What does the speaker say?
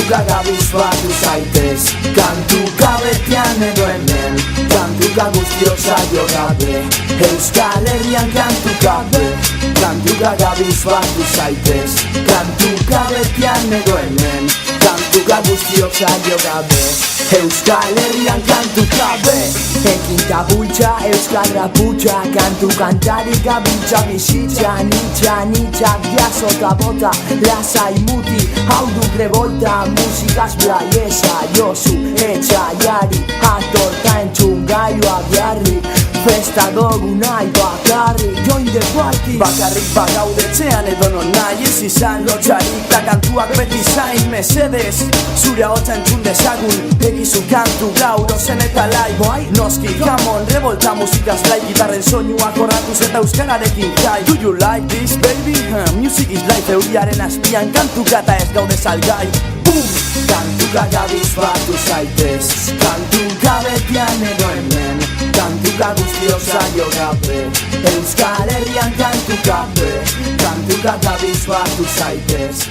Kantuka gabizbatu zaitez, kantuka betian edo hemen, kantuka guztiok zaio gabe, Euskal Herrian kantuka be. Kantuka gabizbatu zaitez, kantuka betian edo hemen, kantuka guztiok zaio gabe, Euskal Herrian kantuka be. Ekin tabultza, euskal raputxa, kantu kantari gabiltza bizitza, nitxa, biazota bota, lasai muti, hau duk revolta, musikaz blaiesa, josu, etxaiari, atorta entzun gaioa biarri, festa dugu nahi bakarri, join the party. Bakarrik bagaudetzean edo non nahi ez izan lotxarik, ta kantuak beti zain mesedez, zure ahotsa entzun dezagun, egizu kantu gaur ozen eta lai, bai? Noski, come on, revolta musikaz lai, gitarren soinuak horratuz eta euskararekin jai. Do you like this, baby? Music is life, euriaren azpian kantuka eta ez gaude salgai. Boom! Kantuka gabizbatu zaitez, kantuka betian edo hemen, kantuka guztiok zaio gabe, Euskal Herrian kantuka be. Kantuka gabizbatu zaitez.